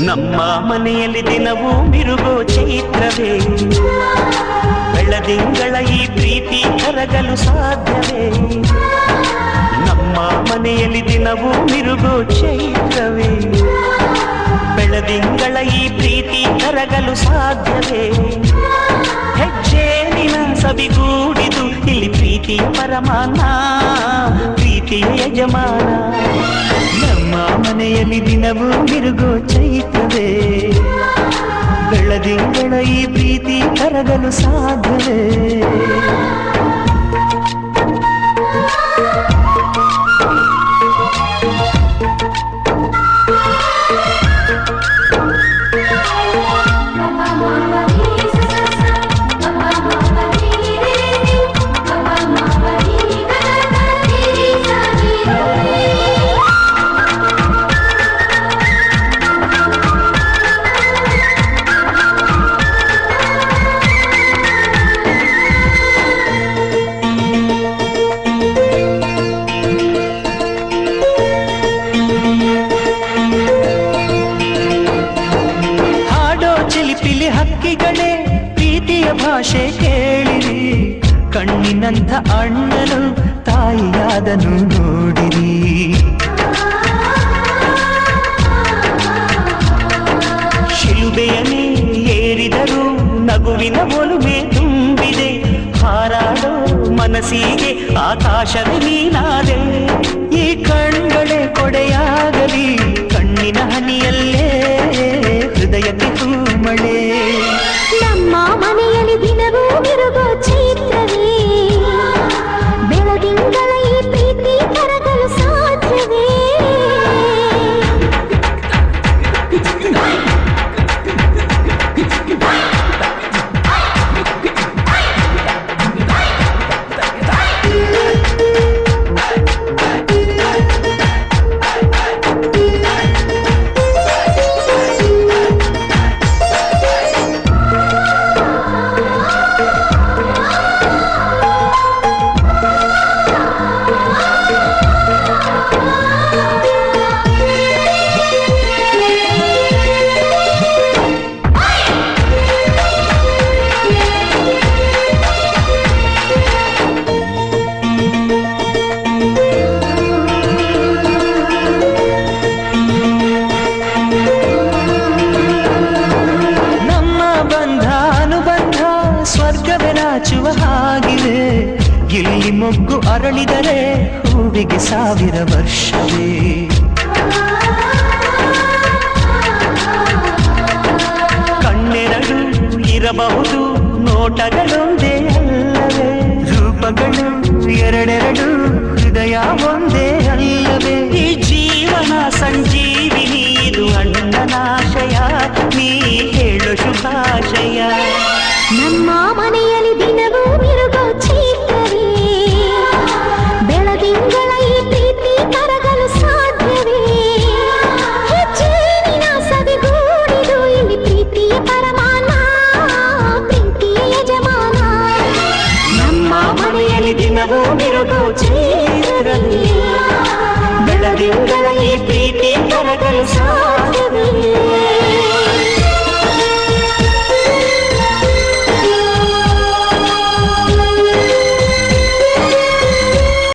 ನಮ್ಮ ಮನೆಯಲ್ಲಿ ದಿನವೂ ಮಿರುಗೋ ಚೈತ್ರವೇ, ಬೆಳದಿಂಗಳ ಈ ಪ್ರೀತಿ ಕರಗಲು ಸಾಧ್ಯವೇ? ನಮ್ಮ ಮನೆಯಲ್ಲಿ ದಿನವೂ ಮಿರುಗೋ ಚೈತ್ರವೇ, ಬೆಳದಿಂಗಳ ಈ ಪ್ರೀತಿ ಕರಗಲು ಸಾಧ್ಯವೇ? ಹೆಜ್ಜೇನಿನ ಸವಿಗೂಡಿದು ಇಲ್ಲಿ ಪ್ರೀತಿಯ ಪರಮಾನ, ಪ್ರೀತಿಯ ಯಜಮಾನ. ನಮ್ಮ ಮನೆಯಲ್ಲಿ ದಿನವೂ ಮಿರುಗೋ ಚೈತ್ರವೇ, ಬೆಳದಿಂಗಳ ಈ ಪ್ರೀತಿ ಕರಗಲು ಸಾಧ್ಯವೇ? ಹಕ್ಕಿಗಳೇ ಪ್ರೀತಿಯ ಭಾಷೆ ಕೇಳಿರಿ, ಕಣ್ಣಿನಂಥ ಅಣ್ಣನು ತಾಯಿಯಾದನು ನೋಡಿರಿ. ಶಿಲುಬೆಯನೇ ಏರಿದರು ನಗುವಿನ ಒಲುಮೆ ತುಂಬಿದೆ, ಹಾರಾಡೋ ಮನಸ್ಸಿಗೆ ಆಕಾಶವೇ ನೀನಾದೆ. ಈ ಕಣ್ಗಳೇ ಕೊಡೆಯಾಗಲಿ, ಕಣ್ಣಿನ ಹನಿಯಲ್ಲೇ ಹೃದಯಕ್ಕೆ ತೂಮಳೆ. ನಮ್ಮ ಮನೆಯಲ್ಲಿ ದಿನವೂ ಮಿರುಗೋ ಚೈತ್ರವೇ, ಬೆಳದಿಂಗಳ ಈ ಪ್ರೀತಿ ಕರಗಲು ಸಾಧ್ಯವೇ? ಸ್ವರ್ಗವೆನಾಚುವ ಹಾಗಿದೆ, ಇಲ್ಲಿ ಮೊಗ್ಗು ಅರಳಿದರೆ ಹೂವಿಗೆ 1000 ವರ್ಷವೇ. ಕಣ್ಣೆರಡು ಇರಬಹುದು, ನೋಟಗಳೊಂದೇ ಅಲ್ಲವೇ? ರೂಪಗಳು ಎರಡೆರಡು, ಹೃದಯ ಒಂದೇ ಅಲ್ಲವೇ? ಈ ಜೀವನ ಸಂಜೀವಿನಿ, ಇದು ಅಣ್ಣನಾಶಯ, ನೀ ಹೇಳು ಶುಭಾಶಯ. ನಮ್ಮ ಮನೆಯಲ್ಲಿ ದಿನವೂ ಮಿರುಗೋ ಚೈತ್ರವೇ, ಬೆಳದಿಂಗಳ ಈ ಪ್ರೀತಿ ಕರಗಲು ಸಾಧ್ಯವೇ? ಹೆಜ್ಜೇನಿನ ಸವಿಗೂಡಿದು ಇಲ್ಲಿ ಪ್ರೀತಿಯ ಪರಮಾನ, ಪ್ರೀತಿಯ ಯಜಮಾನ. ನಮ್ಮ ಮನೆಯಲ್ಲಿ ದಿನವೂ ಮಿರುಗೋ ಚೈತ್ರವೇ, ಬೆಳದಿಂಗಳ ಈ ಪ್ರೀತಿ ಕರಗಲು ಸಾಧ್ಯವೇ?